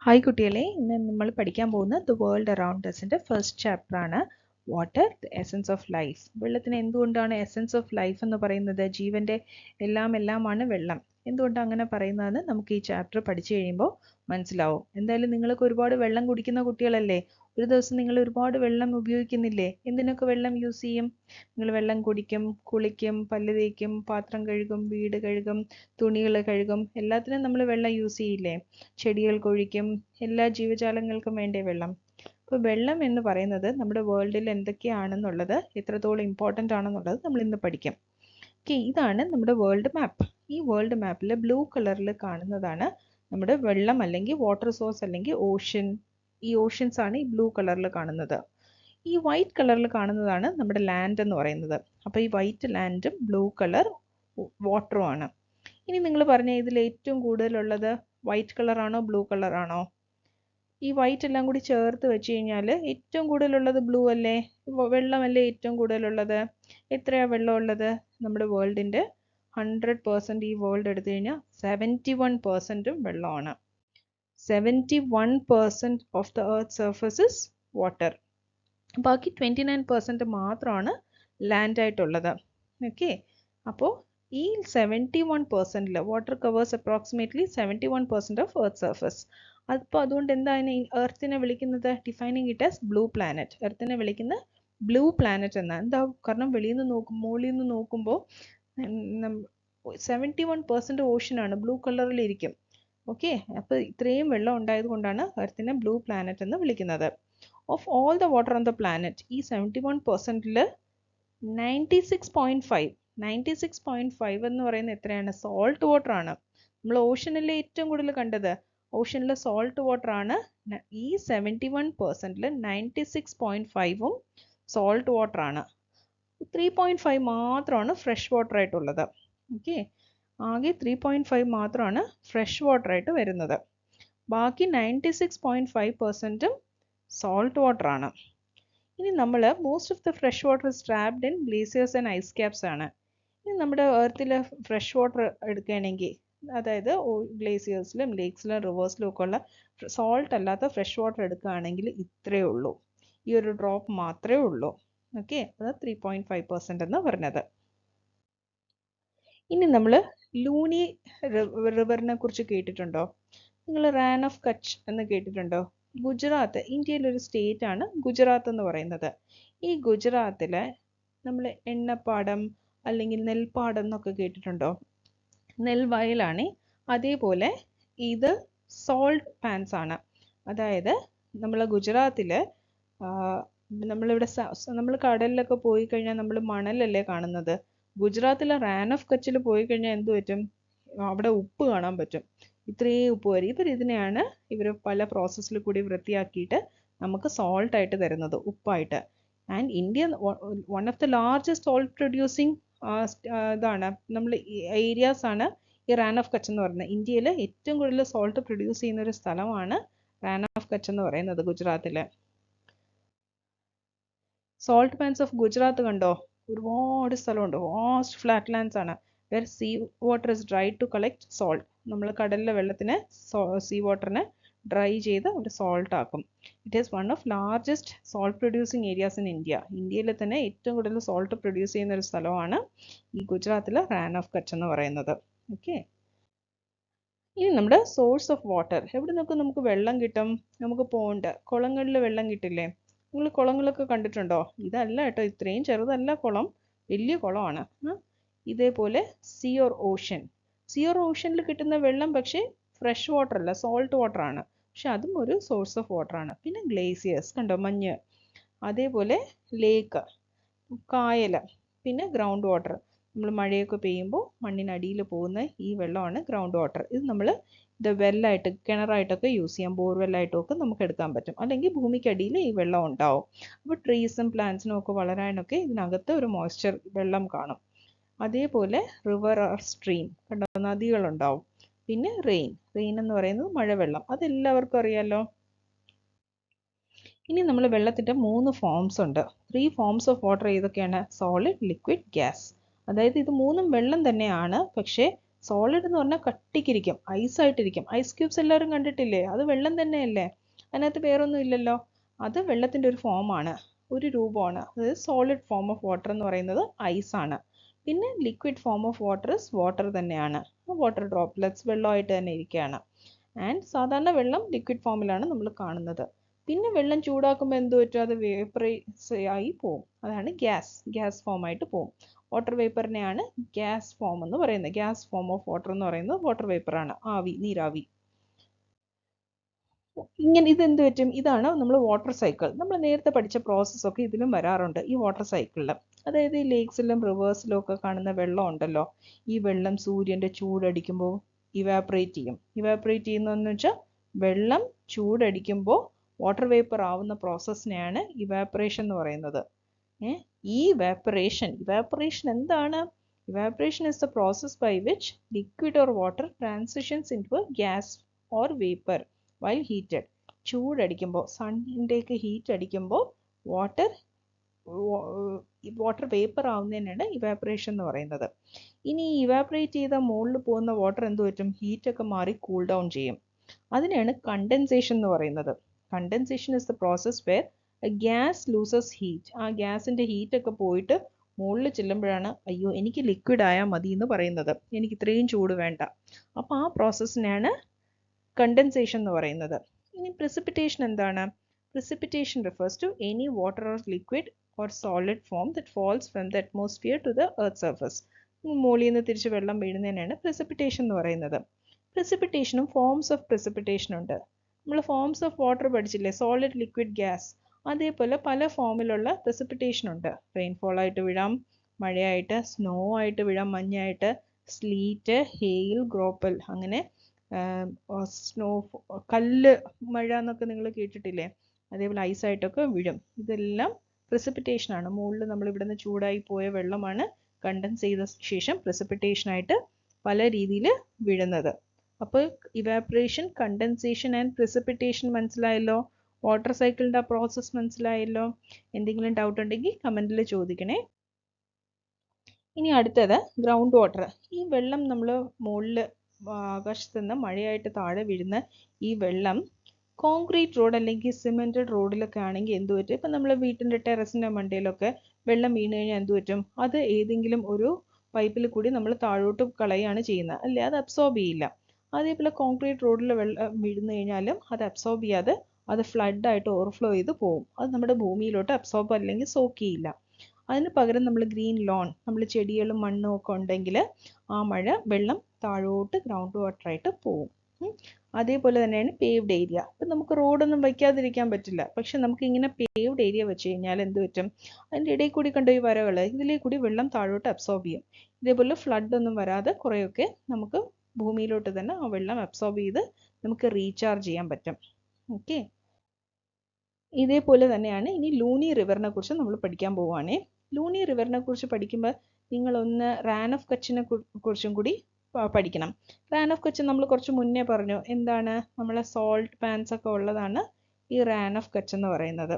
Hi കുട്ടികളെ, ഇന്ന് നമ്മൾ പഠിക്കാൻ പോകുന്ന ദ വേൾഡ് അറൗണ്ട് അസിൻ്റെ ഫസ്റ്റ് ചാപ്റ്റർ ആണ് water the essence of life. വെള്ളത്തിന് എന്തുകൊണ്ടാണ് എസൻസ് ഓഫ് ലൈഫ് എന്ന് പറയുന്നത്? ജീവൻ്റെ എല്ലാമാണ് വെള്ളം. എന്തുകൊണ്ടാണ് അങ്ങനെ പറയുന്നതെന്ന് നമുക്ക് ഈ ചാപ്റ്റർ പഠിച്ചു കഴിയുമ്പോൾ മനസ്സിലാവും. എന്തായാലും നിങ്ങൾക്ക് ഒരുപാട് വെള്ളം കുടിക്കുന്ന കുട്ടികളല്ലേ? ഒരു ദിവസം നിങ്ങൾ ഒരുപാട് വെള്ളം ഉപയോഗിക്കുന്നില്ലേ? എന്തിനൊക്കെ വെള്ളം യൂസ് ചെയ്യും? നിങ്ങൾ വെള്ളം കുടിക്കും, കുളിക്കും, പല്ല് തേക്കും, പാത്രം കഴുകും, വീട് കഴുകും, തുണികൾ കഴുകും, എല്ലാത്തിനും നമ്മൾ വെള്ളം യൂസ് ചെയ്യില്ലേ? ചെടികൾക്ക് ഒഴിക്കും, എല്ലാ ജീവജാലങ്ങൾക്കും വേണ്ടേ വെള്ളം. അപ്പോൾ വെള്ളം എന്ന് പറയുന്നത് നമ്മുടെ വേൾഡിൽ എന്തൊക്കെയാണെന്നുള്ളത്, എത്രത്തോളം ഇമ്പോർട്ടൻ്റ് ആണെന്നുള്ളത് നമ്മൾ ഇന്ന് പഠിക്കും. ഓക്കെ, ഇതാണ് നമ്മുടെ വേൾഡ് മാപ്പ്. ഈ വേൾഡ് മാപ്പിൽ ബ്ലൂ കളറിൽ കാണുന്നതാണ് നമ്മുടെ വെള്ളം അല്ലെങ്കിൽ വാട്ടർ സോഴ്സ് അല്ലെങ്കിൽ ഓഷ്യൻ. ഈ ഓഷ്യൻസ് ആണ് ഈ ബ്ലൂ കളറിൽ കാണുന്നത്. ഈ വൈറ്റ് കളറിൽ കാണുന്നതാണ് നമ്മുടെ ലാൻഡ് എന്ന് പറയുന്നത്. അപ്പോൾ ഈ വൈറ്റ് ലാൻഡും ബ്ലൂ കളർ വാട്ടറും ആണ്. ഇനി നിങ്ങൾ പറഞ്ഞ ഇതിൽ ഏറ്റവും കൂടുതലുള്ളത് വൈറ്റ് കളറാണോ ബ്ലൂ കളറാണോ? ഈ വൈറ്റ് എല്ലാം കൂടി ചേർത്ത് വെച്ച് കഴിഞ്ഞാൽ ഏറ്റവും കൂടുതലുള്ളത് ബ്ലൂ അല്ലേ? വെള്ളമല്ലേ ഏറ്റവും കൂടുതലുള്ളത്? എത്രയാ വെള്ളം ഉള്ളത്? നമ്മുടെ വേൾഡിൻ്റെ 100% ഈ വേൾഡ് എടുത്തു കഴിഞ്ഞാൽ 71% വെള്ളമാണ്. 71% of the earth surface is water. ബാക്കി 29% മാത്രമാണ് ലാൻഡായിട്ടുള്ളത്. ഓക്കെ, അപ്പോൾ ഈ 71% water covers approximately 71% of earth surface. അപ്പോൾ അതുകൊണ്ട് എന്താണ് എർത്തിനെ വിളിക്കുന്നത്? Defining it as blue planet. എർത്തിനെ വിളിക്കുന്ന ബ്ലൂ പ്ലാനറ്റ് എന്നാണ്. എന്താ കാരണം? മുകളിൽ നിന്ന് നോക്കുമ്പോൾ 71% ഓഷ്യനാണ്, ബ്ലൂ കളറിലിരിക്കും. ഓക്കെ, അപ്പോൾ ഇത്രയും വെള്ളം ഉണ്ടായത് കൊണ്ടാണ് എർത്തിനെ ബ്ലൂ പ്ലാനറ്റ് എന്ന് വിളിക്കുന്നത്. Of all the water on the planet, ഈ 71%-ൽ 96.5 എന്ന് പറയുന്നത് എത്രയാണ്? സോൾട്ട് വാട്ടർ ആണ്. നമ്മൾ ഓഷ്യനിലെ ഏറ്റവും കൂടുതൽ കണ്ടത് ഓഷ്യനിലെ സോൾട്ട് വാട്ടർ ആണ്. ഈ 71%-ൽ 96.5-ഉം സോൾട്ട് വാട്ടർ ആണ്. 3.5 മാത്രമാണ് ഫ്രഷ് വാട്ടർ ആയിട്ടുള്ളത്. ഓക്കെ, ആകെ 3.5 മാത്രമാണ് ഫ്രഷ് വാട്ടർ ആയിട്ട് വരുന്നത്. ബാക്കി 96.5%-ഉം സോൾട്ട് വാട്ടർ ആണ്. ഇനി നമ്മൾ most of the fresh water is trapped in glaciers and ice caps ആണ്. ഇനി നമ്മുടെ എർത്തിൽ ഫ്രഷ് വാട്ടർ എടുക്കുകയാണെങ്കിൽ, അതായത് ഗ്ലേസിയേഴ്സിലും ലേക്സിലും റിവേഴ്സിലും ഒക്കെ ഉള്ള സോൾട്ട് അല്ലാത്ത ഫ്രഷ് വാട്ടർ എടുക്കുകയാണെങ്കിൽ ഇത്രയേ ഉള്ളൂ. ഈ ഒരു ഡ്രോപ്പ് മാത്രമേ ഉള്ളൂ. ഓക്കെ, അത് 3.5% എന്ന് പറഞ്ഞത്. ഇനി നമ്മൾ ലൂണി റിവറിനെ കുറിച്ച് കേട്ടിട്ടുണ്ടോ? നിങ്ങൾ റാൻ ഓഫ് കച്ച് എന്ന് കേട്ടിട്ടുണ്ടോ? ഗുജറാത്ത്, ഇന്ത്യയിലെ ഒരു സ്റ്റേറ്റ് ആണ് ഗുജറാത്ത് എന്ന് പറയുന്നത്. ഈ ഗുജറാത്തിൽ നമ്മൾ എണ്ണപ്പാടം അല്ലെങ്കിൽ നെൽപ്പാടം എന്നൊക്കെ കേട്ടിട്ടുണ്ടോ? നെൽവയലാണ്. അതേപോലെ ഇത് സോൾട്ട് പാൻസ് ആണ്. അതായത് നമ്മൾ ഗുജറാത്തിൽ നമ്മളിവിടെ നമ്മൾ കടലിലൊക്കെ പോയി കഴിഞ്ഞാൽ നമ്മൾ മണലല്ലേ കാണുന്നത്. ഗുജറാത്തിലെ റാൻ ഓഫ് കച്ചിൽ പോയി കഴിഞ്ഞാൽ എന്ത് പറ്റും? അവിടെ ഉപ്പ് കാണാൻ പറ്റും. ഇത്രയും ഉപ്പ് വരും. ഇതിനെയാണ് ഇവർ പല പ്രോസസ്സിൽ കൂടി വൃത്തിയാക്കിയിട്ട് നമുക്ക് സോൾട്ട് ആയിട്ട് തരുന്നത്, ഉപ്പായിട്ട്. And India one of the largest salt producing ഇതാണ് നമ്മൾ ഏരിയാസ് ആണ് ഈ റാൻ ഓഫ് കച്ച് എന്ന് പറയുന്നത്. ഇന്ത്യയിൽ ഏറ്റവും കൂടുതൽ സോൾട്ട് പ്രൊഡ്യൂസ് ചെയ്യുന്ന ഒരു സ്ഥലമാണ് റാൻ ഓഫ് കച്ച് എന്ന് പറയുന്നത്, ഗുജറാത്തിലെ. സോൾട്ട് പാൻസ് ഓഫ് ഗുജറാത്ത് കണ്ടോ? ഒരുപാട് സ്ഥലമുണ്ട്. വാസ്റ്റ് ഫ്ലാറ്റ് ലാൻഡ്സ് ആണ്. Where sea water is dry to collect salt. നമ്മൾ കടലിലെ വെള്ളത്തിനെ സീ വാട്ടറിനെ ഡ്രൈ ചെയ്ത് അവർ സോൾട്ട് ആക്കും. It is one of largest salt producing areas in India. ഇന്ത്യയിൽ തന്നെ ഏറ്റവും കൂടുതൽ സോൾട്ട് പ്രൊഡ്യൂസ് ചെയ്യുന്ന ഒരു സ്ഥലമാണ് ഈ ഗുജറാത്തിലെ റാൻ ഓഫ് കച്ച് എന്ന് പറയുന്നത്. ഓക്കെ, ഇനി നമ്മുടെ സോഴ്സ് ഓഫ് വാട്ടർ. എവിടെ നിന്നൊക്കെ നമുക്ക് വെള്ളം കിട്ടും? നമുക്ക് പോണ്ട് കുളങ്ങളിൽ വെള്ളം കിട്ടില്ലേ? നിങ്ങൾ കുളങ്ങളൊക്കെ കണ്ടിട്ടുണ്ടോ? ഇതല്ല കേട്ടോ, ഇത്രയും ചെറുതല്ല കുളം, വലിയ കുളമാണ്. ഇതേപോലെ sea or ocean. Sea or ഓഷ്യനിൽ കിട്ടുന്ന വെള്ളം പക്ഷേ ഫ്രഷ് വാട്ടർ അല്ല, സോൾട്ട് വാട്ടർ ആണ്. പക്ഷെ അതും ഒരു സോഴ്സ് ഓഫ് വാട്ടർ ആണ്. പിന്നെ ഗ്ലേസിയേഴ്സ് കണ്ടോ, മഞ്ഞ്. അതേപോലെ ലേക്ക്, കായൽ, പിന്നെ ഗ്രൗണ്ട് വാട്ടർ. നമ്മൾ മഴയൊക്കെ പെയ്യുമ്പോൾ മണ്ണിനടിയിൽ പോകുന്ന ഈ വെള്ളമാണ് ഗ്രൗണ്ട് വാട്ടർ. ഇത് നമ്മൾ ഇത് വെല്ലായിട്ട്, കിണറായിട്ടൊക്കെ യൂസ് ചെയ്യാം, ബോർവെല്ലായിട്ടൊക്കെ നമുക്ക് എടുക്കാൻ പറ്റും. അല്ലെങ്കിൽ ഭൂമിക്കടിയിൽ ഈ വെള്ളം ഉണ്ടാവും. അപ്പോൾ ട്രീസും പ്ലാന്റ്സിനും ഒക്കെ വളരാനൊക്കെ ഇതിനകത്ത് ഒരു മോയ്സ്ചർ വെള്ളം കാണും. അതേപോലെ റിവർ ഓർ സ്ട്രീം കണ്ടോ, നദികളുണ്ടാവും. പിന്നെ റെയിൻ എന്ന് പറയുന്നത് മഴവെള്ളം, അതെല്ലാവർക്കും അറിയാലോ. ഇനി നമ്മൾ വെള്ളത്തിൻ്റെ 3 ഫോംസ് ഉണ്ട്. 3 ഫോംസ് ഓഫ് വാട്ടർ ഏതൊക്കെയാണ്? Solid, liquid, gas. അതായത് ഇത് മൂന്നും വെള്ളം തന്നെയാണ്, പക്ഷേ സോളിഡ് എന്ന് പറഞ്ഞാൽ കട്ടിക്കിരിക്കും, ഐസായിട്ടിരിക്കും. ഐസ് ക്യൂബ്സ് എല്ലാവരും കണ്ടിട്ടില്ലേ? അത് വെള്ളം തന്നെയല്ലേ, അതിനകത്ത് വേറൊന്നും ഇല്ലല്ലോ. അത് വെള്ളത്തിൻ്റെ ഒരു ഫോമാണ്, ഒരു രൂപമാണ്. അതായത് സോളിഡ് ഫോം ഓഫ് വാട്ടർ എന്ന് പറയുന്നത് ഐസാണ്. പിന്നെ liquid form of water water തന്നെയാണ്, വാട്ടർ ഡ്രോപ്ലെറ്റ്സ് വെള്ളമായിട്ട് തന്നെ ഇരിക്കുകയാണ്. ആൻഡ് സാധാരണ വെള്ളം ലിക്വിഡ് ഫോമിലാണ് നമ്മൾ കാണുന്നത്. പിന്നെ വെള്ളം ചൂടാക്കുമ്പോൾ എന്ത് പറ്റും? അത് വേപ്പറൈസ് ആയി പോവും, അതാണ് ഗ്യാസ് ഫോം ആയിട്ട് പോവും. വാട്ടർ വേപ്പറിനെയാണ് ഗ്യാസ് ഫോം എന്ന് പറയുന്നത്. ഗ്യാസ് ഫോം ഓഫ് വാട്ടർ എന്ന് പറയുന്നത് വാട്ടർ വേപ്പറാണ്, ആവി, നീരാവി. ഇങ്ങനെ ഇതെന്ത് പറ്റും? ഇതാണ് നമ്മൾ വാട്ടർ സൈക്കിൾ. നമ്മൾ നേരത്തെ പഠിച്ച പ്രോസസ്സൊക്കെ ഇതിലും വരാറുണ്ട്, ഈ വാട്ടർ സൈക്കിളിൽ. അതായത് ഈ ലേക്സിലും റിവേഴ്സിലും ഒക്കെ കാണുന്ന വെള്ളം ഉണ്ടല്ലോ, ഈ വെള്ളം സൂര്യൻ്റെ ചൂടടിക്കുമ്പോൾ ഇവാപ്പറേറ്റ് ചെയ്യും. ഇവാപ്പറേറ്റ് ചെയ്യുന്നതെന്ന് വെച്ചാൽ വെള്ളം ചൂടടിക്കുമ്പോൾ വാട്ടർ വേപ്പർ ആവുന്ന പ്രോസസ്സിനെയാണ് ഇവാപ്പറേഷൻ എന്ന് പറയുന്നത്. ഈ ഇവാപ്പറേഷൻ എന്താണ്? Evaporation is the process by which liquid or water transitions into a gas or vapor while heated. ചൂടടിക്കുമ്പോൾ, സണ്ണിൻ്റെയൊക്കെ ഹീറ്റ് അടിക്കുമ്പോൾ വാട്ടർ വേപ്പർ ആവുന്നതിനാണ് ഇവാപ്പറേഷൻ എന്ന് പറയുന്നത്. ഇനി ഇവാപ്പറേറ്റ് ചെയ്ത മുകളിൽ പോകുന്ന വാട്ടർ എന്ത് പറ്റും? ഹീറ്റൊക്കെ മാറി കൂൾ ഡൗൺ ചെയ്യും. അതിനെയാണ് കണ്ടൻസേഷൻ എന്ന് പറയുന്നത്. Condensation is the process where a gas loses heat. ആ ഗ്യാസിൻ്റെ ഹീറ്റൊക്കെ പോയിട്ട് മുകളിൽ ചെല്ലുമ്പോഴാണ് അയ്യോ എനിക്ക് ലിക്വിഡ് ആയാൽ മതി എന്ന് പറയുന്നത്, എനിക്ക് ഇത്രയും ചൂട് വേണ്ട. അപ്പോൾ ആ പ്രോസസ്സിനെയാണ് കണ്ടൻസേഷൻ എന്ന് പറയുന്നത്. ഇനി precipitation എന്താണ്? Precipitation refers to any water or liquid or solid form that falls from the atmosphere to the earth surface. മുകളിൽ നിന്ന് തിരിച്ച് വെള്ളം വീഴുന്നതിനാണ് precipitation എന്ന് പറയുന്നത്. Precipitationും ഫോംസ് ഓഫ് precipitation ഉണ്ട്. നമ്മൾ ഫോംസ് ഓഫ് വാട്ടർ പഠിച്ചില്ലേ, സോളിഡ്, ലിക്വിഡ്, ഗ്യാസ്. അതേപോലെ പല ഫോമിലുള്ള precipitation ഉണ്ട്. റെയിൻഫോൾ ആയിട്ട് വീഴാം, മഴയായിട്ട്, സ്നോ ആയിട്ട് വീഴാം, മഞ്ഞായിട്ട്, സ്ലീറ്റ്, ഹെയിൽ, ഗ്രോപ്പൽ, അങ്ങനെ സ്നോ, കല്ല് മഴ എന്നൊക്കെ നിങ്ങൾ കേട്ടിട്ടില്ലേ, അതേപോലെ ഐസായിട്ടൊക്കെ വീഴും. ഇതെല്ലാം precipitation ആണ്. മുകളിൽ നമ്മൾ ഇവിടുന്ന് ചൂടായി പോയ വെള്ളമാണ് കണ്ടൻസ് ചെയ്ത ശേഷം precipitation-ആയിട്ട് പല രീതിയിൽ വീഴുന്നത്. അപ്പോൾ ഇവാപ്പറേഷൻ, കണ്ടൻസേഷൻ ആൻഡ് precipitation മനസ്സിലായല്ലോ. വാട്ടർ സൈക്കിളിൻ്റെ ആ പ്രോസസ്സ് മനസ്സിലായല്ലോ. എന്തെങ്കിലും ഡൗട്ട് ഉണ്ടെങ്കിൽ കമൻറ്റിൽ ചോദിക്കണേ. ഇനി അടുത്തത് ഗ്രൗണ്ട് വാട്ടർ. ഈ വെള്ളം നമ്മൾ മുകളിൽ ആകാശത്ത് നിന്ന് മഴയായിട്ട് താഴെ വീഴുന്ന ഈ വെള്ളം കോൺക്രീറ്റ് റോഡ് അല്ലെങ്കിൽ സിമെൻറ്റഡ് റോഡിലൊക്കെ ആണെങ്കിൽ എന്ത് പറ്റും? ഇപ്പം നമ്മൾ വീട്ടിൻ്റെ ടെറസിൻ്റെ മണ്ടയിലൊക്കെ വെള്ളം വീണ് കഴിഞ്ഞാൽ എന്ത് പറ്റും? അത് ഏതെങ്കിലും ഒരു പൈപ്പിൽ കൂടി നമ്മൾ താഴോട്ട് കളയാണ് ചെയ്യുന്നത്, അല്ലേ? അത് അബ്സോർബ് ചെയ്യില്ല. അതേപോലെ കോൺക്രീറ്റ് റോഡിൽ വെള്ളം വീഴുന്നു കഴിഞ്ഞാലും അത് അബ്സോർബ് ചെയ്യാതെ അത് ഫ്ലഡായിട്ട് ഓവർഫ്ലോ ചെയ്ത് പോകും. അത് നമ്മുടെ ഭൂമിയിലോട്ട് അബ്സോർബ് അല്ലെങ്കിൽ സോക്ക് ചെയ്യില്ല. അതിന് പകരം നമ്മൾ ഗ്രീൻ ലോൺ, നമ്മൾ ചെടികളും മണ്ണും ഒക്കെ ഉണ്ടെങ്കിൽ ആ വെള്ളം താഴോട്ട് ഗ്രൗണ്ട് വാട്ടറായിട്ട് പോകും. അതേപോലെ തന്നെയാണ് പേവ്ഡ് ഏരിയ. ഇപ്പം നമുക്ക് റോഡൊന്നും വയ്ക്കാതിരിക്കാൻ പറ്റില്ല, പക്ഷെ നമുക്ക് ഇങ്ങനെ പേവ്ഡ് ഏരിയ വെച്ച് കഴിഞ്ഞാൽ എന്ത് പറ്റും? അതിൻ്റെ ഇടയിൽ കൂടി കണ്ട ഈ വരകൾ, ഇതിലേ കൂടി വെള്ളം താഴോട്ട് അബ്സോർബ് ചെയ്യും. ഇതേപോലെ ഫ്ലഡ് ഒന്നും വരാതെ കുറേയൊക്കെ നമുക്ക് ഭൂമിയിലോട്ട് തന്നെ ആ വെള്ളം അബ്സോർബ് ചെയ്ത് നമുക്ക് റീചാർജ് ചെയ്യാൻ പറ്റും. ഓക്കെ, ഇതേപോലെ തന്നെയാണ് ഇനി ലൂണി റിവറിനെ കുറിച്ച് നമ്മൾ പഠിക്കാൻ പോവുകയാണേ. ലൂണി റിവറിനെ കുറിച്ച് പഠിക്കുമ്പോൾ നിങ്ങളൊന്ന് റാൻ ഓഫ് കച്ചിനെ കുറിച്ചും കൂടി പഠിക്കണം. റാൻ ഓഫ് കച്ച് നമ്മൾ കുറച്ച് മുന്നേ പറഞ്ഞു. എന്താണ്? നമ്മളെ സോൾട്ട് പാൻസ് ഒക്കെ ഉള്ളതാണ് ഈ റാൻ ഓഫ് കച്ച് എന്ന് പറയുന്നത്.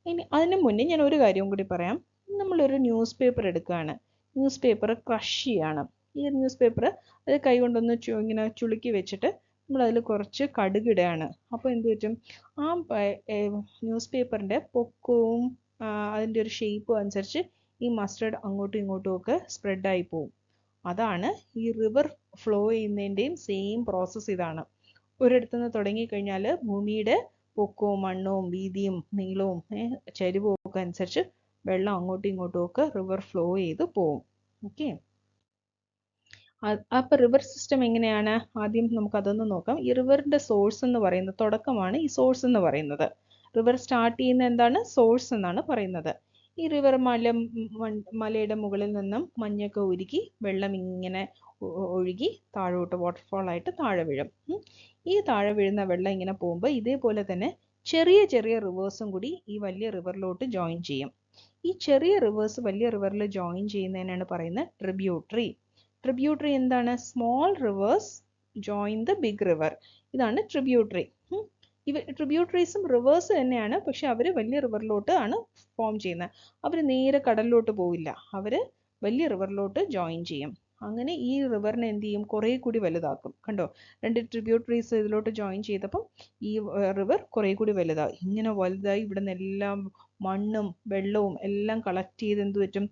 ഇനി അതിന് മുന്നേ ഞാൻ ഒരു കാര്യം കൂടി പറയാം. നമ്മളൊരു ന്യൂസ് പേപ്പർ എടുക്കുകയാണ്, ന്യൂസ് പേപ്പർ ക്രഷ് ചെയ്യാണ്. ഈ ന്യൂസ് പേപ്പർ അത് കൈ കൊണ്ടൊന്ന് ഇങ്ങനെ ചുളുക്കി വെച്ചിട്ട് നമ്മളതിൽ കുറച്ച് കടുകിടുകയാണ്. അപ്പോൾ എന്ത് പറ്റും? ആ ന്യൂസ് പേപ്പറിൻ്റെ പൊക്കവും അതിൻ്റെ ഒരു ഷേപ്പും അനുസരിച്ച് ഈ മസ്റ്റർഡ് അങ്ങോട്ടും ഇങ്ങോട്ടും ഒക്കെ സ്പ്രെഡായി പോവും. അതാണ് ഈ റിവർ ഫ്ലോ ചെയ്യുന്നതിൻ്റെയും സെയിം പ്രോസസ്സ് ഇതാണ്. ഒരിടത്തു നിന്ന് തുടങ്ങിക്കഴിഞ്ഞാൽ ഭൂമിയുടെ പൊക്കവും മണ്ണും വീതിയും നീളവും ചരിവും ഒക്കെ അനുസരിച്ച് വെള്ളം അങ്ങോട്ടും ഇങ്ങോട്ടും ഒക്കെ റിവർ ഫ്ലോ ചെയ്ത് പോവും. ഓക്കെ, അപ്പോൾ റിവർ സിസ്റ്റം എങ്ങനെയാണ്? ആദ്യം നമുക്ക് അതൊന്ന് നോക്കാം. ഈ റിവറിൻ്റെ സോഴ്സ് എന്ന് പറയുന്നത്, തുടക്കമാണ് ഈ സോഴ്സ് എന്ന് പറയുന്നത്. റിവർ സ്റ്റാർട്ട് ചെയ്യുന്ന എന്താണ്? സോഴ്സ് എന്നാണ് പറയുന്നത്. ഈ റിവർ മലയുടെ മുകളിൽ നിന്നും മഞ്ഞൊക്കെ ഉരുക്കി വെള്ളം ഇങ്ങനെ ഒഴുകി താഴോട്ട് വാട്ടർഫോൾ ആയിട്ട് താഴെ വീഴും. ഈ താഴെ വീഴുന്ന വെള്ളം ഇങ്ങനെ പോകുമ്പോൾ ഇതേപോലെ തന്നെ ചെറിയ ചെറിയ റിവേഴ്സും കൂടി ഈ വലിയ റിവറിലോട്ട് ജോയിൻ ചെയ്യും. ഈ ചെറിയ റിവേഴ്സ് വലിയ റിവറിൽ ജോയിൻ ചെയ്യുന്നതിനാണ് പറയുന്നത് ട്രിബ്യൂട്ടറി. ട്രിബ്യൂട്ടറി എന്താണ്? Small rivers join the big river. ഇതാണ് ട്രിബ്യൂട്ടറി. ട്രിബ്യൂട്ടറീസും റിവേഴ്സ് തന്നെയാണ്, പക്ഷെ അവർ വലിയ റിവറിലോട്ട് ആണ് ഫോം ചെയ്യുന്നത്. അവർ നേരെ കടലിലോട്ട് പോവില്ല, അവർ വലിയ റിവറിലോട്ട് ജോയിൻ ചെയ്യും. അങ്ങനെ ഈ റിവറിനെ എന്ത് ചെയ്യും, കുറേ കൂടി വലുതാക്കും. കണ്ടോ, 2 ട്രിബ്യൂട്ടറീസ് ഇതിലോട്ട് ജോയിൻ ചെയ്തപ്പം ഈ റിവർ കുറേ കൂടി വലുതായി. ഇങ്ങനെ വലുതായി ഇവിടെ നിന്നെല്ലാം മണ്ണും വെള്ളവും എല്ലാം കളക്ട് ചെയ്ത് എന്ത് പറ്റും,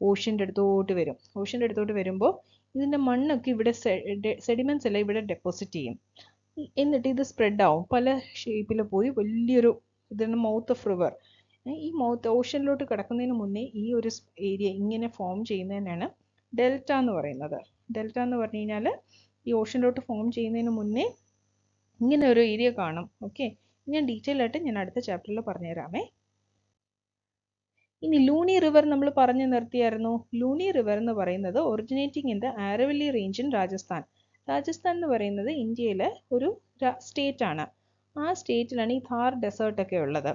ഓഷ്യൻ്റെ അടുത്തോട്ട് വരും. ഓഷ്യൻ്റെ അടുത്തോട്ട് വരുമ്പോൾ ഇതിൻ്റെ മണ്ണൊക്കെ ഇവിടെ സെഡിമെന്റ്സ് എല്ലാം ഇവിടെ ഡെപ്പോസിറ്റ് ചെയ്യും. എന്നിട്ട് ഇത് സ്പ്രെഡ് ആവും, പല ഷേപ്പിൽ പോയി വലിയൊരു ഇതാണ് മൗത്ത് ഓഫ് റിവർ. ഈ മൗത്ത് ഓഷ്യനിലോട്ട് കിടക്കുന്നതിന് മുന്നേ ഈ ഒരു ഏരിയ ഇങ്ങനെ ഫോം ചെയ്യുന്നതിനാണ് ഡെൽറ്റ എന്ന് പറയുന്നത്. ഡെൽറ്റ എന്ന് പറഞ്ഞു കഴിഞ്ഞാൽ ഈ ഓഷ്യനിലോട്ട് ഫോം ചെയ്യുന്നതിന് മുന്നേ ഇങ്ങനെ ഒരു ഏരിയ കാണും. ഓക്കെ, ഞാൻ ഡീറ്റെയിൽ ആയിട്ട് ഞാൻ അടുത്ത ചാപ്റ്ററിൽ പറഞ്ഞുതരാമേ. ഇനി ലൂണി റിവർ നമ്മൾ പറഞ്ഞു നിർത്തിയായിരുന്നു. ലൂണി റിവർ എന്ന് പറയുന്നത് originating in the Aravalli range in Rajasthan. Rajasthan എന്ന് പറയുന്നത് ഇന്ത്യയിലെ ഒരു സ്റ്റേറ്റ് ആണ്. ആ സ്റ്റേറ്റിലാണ് ഈ ഥാർ ഡെസേർട്ട് ഒക്കെ ഉള്ളത്.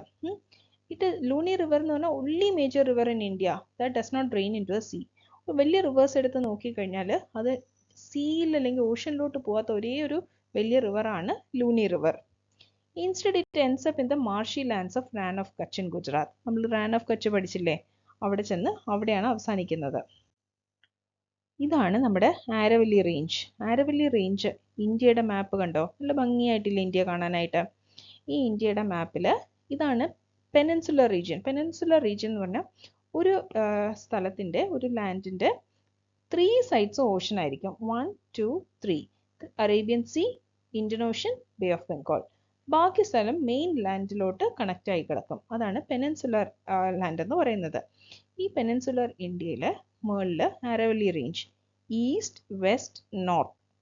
ലൂണി റിവർ എന്ന് പറഞ്ഞാൽ only major river in India that does not drain in to the sea. വലിയ റിവേഴ്സ് എടുത്ത് നോക്കിക്കഴിഞ്ഞാൽ അത് സീയിൽ അല്ലെങ്കിൽ ഓഷ്യനിലോട്ട് പോകാത്ത ഒരേ ഒരു വലിയ റിവറാണ് Luni river. Instead it ends up in the marshy lands of Rann of Kutch in Gujarat. നമ്മൾ റാൻ ഓഫ് കച്ച് പഠിച്ചില്ലേ, അവിടെ ചെന്ന് അവിടെയാണ് അവസാനിക്കുന്നത്. ഇതാണ് നമ്മുടെ ആരവല്ലി റേഞ്ച്. ആരവല്ലി റേഞ്ച് ഇന്ത്യയുടെ മാപ്പ് കണ്ടോ, നല്ല ഭംഗിയായിട്ടില്ല ഇന്ത്യ കാണാനായിട്ട്. ഈ ഇന്ത്യയുടെ മാപ്പിൽ ഇതാണ് പെനിൻസുലർ റീജിയൻ. പെനിൻസുലർ റീജിയൻ എന്ന് പറഞ്ഞാൽ ഒരു സ്ഥലത്തിൻ്റെ, ഒരു ലാൻഡിൻ്റെ 3 സൈഡ്സ് ഓഷൻ ആയിരിക്കും. 1, 2, 3. Arabian sea, Indian ocean, bay of Bengal. ബാക്കി സ്ഥലം മെയിൻ ലാൻഡിലോട്ട് കണക്റ്റ് ആയി കിടക്കും. അതാണ് പെനിൻസുലർ ലാൻഡ് എന്ന് പറയുന്നത്. ഈ പെനിൻസുലർ ഇന്ത്യയിലെ മുകളിൽ Aravalli range, east, west,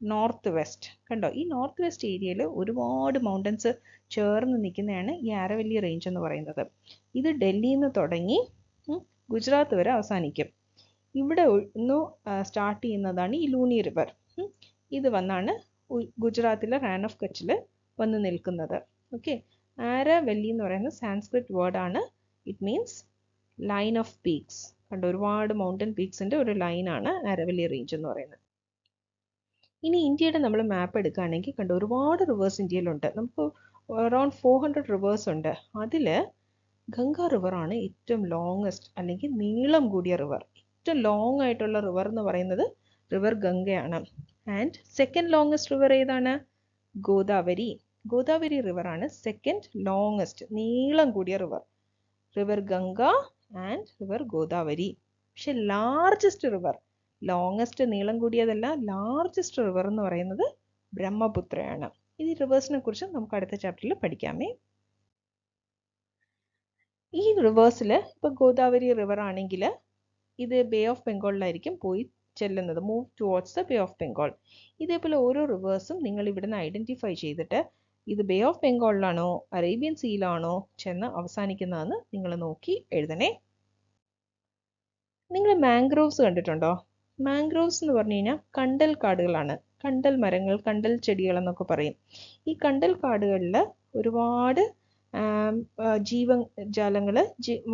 north west. കണ്ടോ, ഈ നോർത്ത് വെസ്റ്റ് ഏരിയയിൽ ഒരുപാട് മൗണ്ടൻസ് ചേർന്ന് നിൽക്കുന്നതാണ് ഈ ആരവല്ലി റേഞ്ച് എന്ന് പറയുന്നത്. ഇത് ഡൽഹിയിൽ നിന്ന് തുടങ്ങി ഗുജറാത്ത് വരെ അവസാനിക്കും. ഇവിടെ ഒന്ന് സ്റ്റാർട്ട് ചെയ്യുന്നതാണ് ഈ ലൂണി റിവർ. ഇത് വന്നാണ് ഗുജറാത്തിലെ റാൻ ഓഫ് കച്ചിൽ വന്ന് നിൽക്കുന്നത്. ഓക്കെ, ആരവല്ലി എന്ന് പറയുന്ന സാൻസ്ക്രിറ്റ് വേർഡാണ്. It means line of peaks. കണ്ടോ, ഒരുപാട് മൗണ്ടൻ പീക്സിൻ്റെ ഒരു ലൈനാണ് ആരവല്ലി റേഞ്ച് എന്ന് പറയുന്നത്. ഇനി ഇന്ത്യയുടെ നമ്മൾ മാപ്പ് എടുക്കുകയാണെങ്കിൽ കണ്ടോ, ഒരുപാട് റിവേഴ്സ് ഇന്ത്യയിലുണ്ട്. നമുക്ക് അറൗണ്ട് 400 റിവേഴ്സ് ഉണ്ട്. അതിൽ ഗംഗ റിവറാണ് ഏറ്റവും ലോങ്ങസ്റ്റ് അല്ലെങ്കിൽ നീളം കൂടിയ റിവർ. ഏറ്റവും ലോങ് ആയിട്ടുള്ള റിവർ എന്ന് പറയുന്നത് റിവർ ഗംഗയാണ്. ആൻഡ് സെക്കൻഡ് ലോങ്ങസ്റ്റ് റിവർ ഏതാണ്? ഗോദാവരി. ഗോദാവരി റിവറാണ് സെക്കൻഡ് ലോങ്ങസ്റ്റ്, നീളം കൂടിയ river. River Ganga and river Godavari. പക്ഷെ ലാർജസ്റ്റ് റിവർ, ലോങ്ങസ്റ്റ് നീളം കൂടിയതല്ല, ലാർജസ്റ്റ് റിവർ എന്ന് പറയുന്നത് ബ്രഹ്മപുത്രയാണ്. ഈ റിവേഴ്സിനെ കുറിച്ച് നമുക്ക് അടുത്ത ചാപ്റ്ററിൽ പഠിക്കാമേ. ഈ റിവേഴ്സിൽ ഇപ്പോൾ ഗോദാവരി റിവർ ആണെങ്കിൽ ഇത് ബേ ഓഫ് ബംഗാളിലായിരിക്കും പോയി ചെല്ലുന്നത്, move towards the bay of Bengal. ഇതേപോലെ ഓരോ റിവേഴ്സും നിങ്ങൾ ഇവിടുന്ന് ഐഡൻറ്റിഫൈ ചെയ്തിട്ട് ഇത് ബേ ഓഫ് ബംഗാളിലാണോ അറേബ്യൻ സീയിലാണോ ചെന്ന് അവസാനിക്കുന്നതെന്ന് നിങ്ങൾ നോക്കി എഴുതണേ. നിങ്ങൾ മാംഗ്രോവ്സ് കണ്ടിട്ടുണ്ടോ? മാംഗ്രോവ്സ് എന്ന് പറഞ്ഞു കഴിഞ്ഞാൽ കണ്ടൽ കാടുകളാണ്. കണ്ടൽ മരങ്ങൾ, കണ്ടൽ ചെടികൾ എന്നൊക്കെ പറയും. ഈ കണ്ടൽ കാടുകളിൽ ഒരുപാട് ജീവജാലങ്ങൾ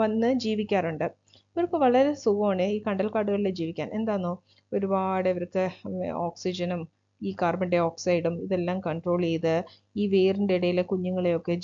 വന്ന് ജീവിക്കാറുണ്ട്. ഇവർക്ക് വളരെ സുഖമാണ് ഈ കണ്ടൽക്കാടുകളിൽ ജീവിക്കാൻ. എന്താണെന്നോ, ഒരുപാട് ഇവർക്ക് ഓക്സിജനും ഈ കാർബൺ ഡൈ ഓക്സൈഡും ഇതെല്ലാം കൺട്രോൾ ചെയ്ത് ഈ വേരിൻ്റെ ഇടയിലെ കുഞ്ഞുങ്ങളെയൊക്കെ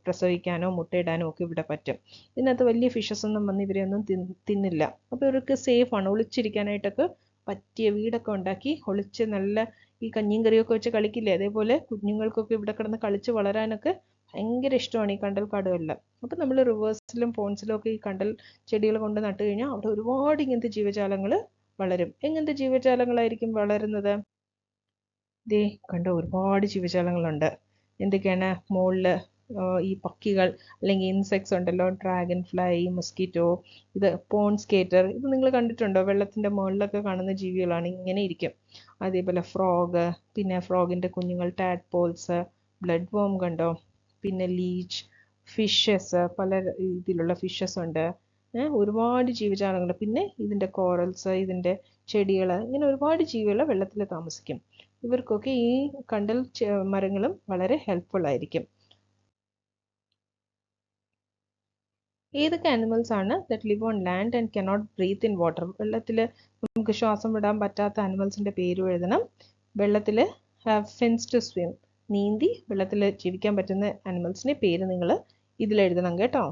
പ്രസവിക്കാനോ മുട്ടയിടാനോ ഒക്കെ ഇവിടെ പറ്റും. ഇതിനകത്ത് വലിയ ഫിഷസ് ഒന്നും വന്ന് ഇവരെ ഒന്നും തിന്നില്ല. അപ്പോൾ ഇവർക്ക് സേഫാണ്, ഒളിച്ചിരിക്കാനായിട്ടൊക്കെ പറ്റിയ വീടൊക്കെ ഉണ്ടാക്കി ഒളിച്ച് നല്ല ഈ കഞ്ഞിയും കറിയൊക്കെ വെച്ച് കളിക്കില്ലേ, അതേപോലെ കുഞ്ഞുങ്ങൾക്കൊക്കെ ഇവിടെ കിടന്ന് കളിച്ച് വളരാനൊക്കെ ഭയങ്കര ഇഷ്ടമാണ് ഈ കണ്ടൽ കാടുകളിൽ. അപ്പോൾ നമ്മൾ റിവേഴ്സിലും പോൺസിലും ഒക്കെ ഈ കണ്ടൽ ചെടികൾ കൊണ്ട് നട്ടു കഴിഞ്ഞാൽ അവിടെ ഒരുപാട് ഇങ്ങനത്തെ ജീവജാലങ്ങൾ വളരും. എങ്ങനത്തെ ജീവജാലങ്ങളായിരിക്കും വളരുന്നത്? ദേ കണ്ടോ, ഒരുപാട് ജീവജാലങ്ങളുണ്ട്. എന്തൊക്കെയാണ്? മുകളിൽ ഈ പക്ഷികൾ അല്ലെങ്കിൽ ഇൻസെക്ട്സ് ഉണ്ടല്ലോ, ഡ്രാഗൺ ഫ്ലൈ, മൊസ്കിറ്റോ, ഇത് പോൺ സ്കേറ്റർ, ഇത് നിങ്ങൾ കണ്ടിട്ടുണ്ടോ? വെള്ളത്തിൻ്റെ മുകളിലൊക്കെ കാണുന്ന ജീവികളാണ്, ഇങ്ങനെ ഇരിക്കും. അതേപോലെ ഫ്രോഗ്, പിന്നെ ഫ്രോഗിൻ്റെ കുഞ്ഞുങ്ങൾ ടാഡ്പോൾസ്, ബ്ലഡ് വോം കണ്ടോ, പിന്നെ ലീച്ച്, ഫിഷസ്, പല രീതിയിലുള്ള ഫിഷസ് ഉണ്ട്. ഒരുപാട് ജീവജാലങ്ങൾ. പിന്നെ ഇതിൻ്റെ കോറൽസ്, ഇതിൻ്റെ ചെടികൾ, ഇങ്ങനെ ഒരുപാട് ജീവികൾ വെള്ളത്തിൽ താമസിക്കും. ഇവർക്കൊക്കെ ഈ കണ്ടൽ മരങ്ങളും വളരെ ഹെൽപ്ഫുൾ ആയിരിക്കും. ഏതൊക്കെ ആനിമൽസ് ആണ് that live on land and cannot breathe in water? വെള്ളത്തിൽ നമുക്ക് ശ്വാസം വിടാൻ പറ്റാത്ത ആനിമൽസിൻ്റെ പേരും എഴുതണം. വെള്ളത്തിൽ ഹാവ് ഫിൻസ് ടു സ്വിം, നീന്തി വെള്ളത്തിൽ ജീവിക്കാൻ പറ്റുന്ന ആനിമൽസിൻ്റെ പേര് നിങ്ങൾ ഇതിലെഴുതണം കേട്ടോ.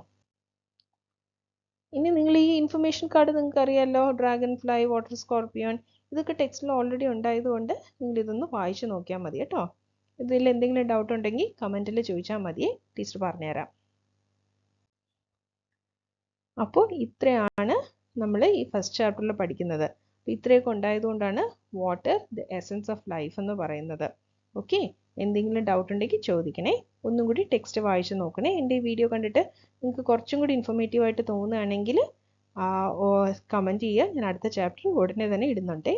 ഇനി നിങ്ങൾ ഈ ഇൻഫർമേഷൻ കാർഡ് നിങ്ങൾക്ക് അറിയാമല്ലോ. ഡ്രാഗൺ ഫ്ലൈ, വാട്ടർ സ്കോർപ്പിയോൺ, ഇതൊക്കെ ടെക്സ്റ്റിൽ ഓൾറെഡി ഉണ്ടായതുകൊണ്ട് നിങ്ങൾ ഇതൊന്ന് വായിച്ച് നോക്കിയാൽ മതി കേട്ടോ. ഇതിൽ എന്തെങ്കിലും ഡൗട്ട് ഉണ്ടെങ്കിൽ കമൻറ്റിൽ ചോദിച്ചാൽ മതിയേ, ടീച്ചർ പറഞ്ഞുതരാം. അപ്പോൾ ഇത്രയാണ് നമ്മൾ ഈ ഫസ്റ്റ് ചാപ്റ്ററിൽ പഠിക്കുന്നത്. ഇത്രയൊക്കെ ഉണ്ടായതുകൊണ്ടാണ് water the essence of life എന്ന് പറയുന്നത്. ഓക്കെ, എന്തെങ്കിലും ഡൗട്ട് ഉണ്ടെങ്കിൽ ചോദിക്കണേ. ഒന്നും കൂടി ടെക്സ്റ്റ് വായിച്ച് നോക്കണേ. എൻ്റെ ഈ വീഡിയോ കണ്ടിട്ട് നിങ്ങൾക്ക് കുറച്ചും കൂടി ഇൻഫോർമേറ്റീവായിട്ട് തോന്നുകയാണെങ്കിൽ കമൻറ്റ് ചെയ്യുക. ഞാൻ അടുത്ത ചാപ്റ്റർ ഉടനെ തന്നെ ഇടുന്നുണ്ടേ.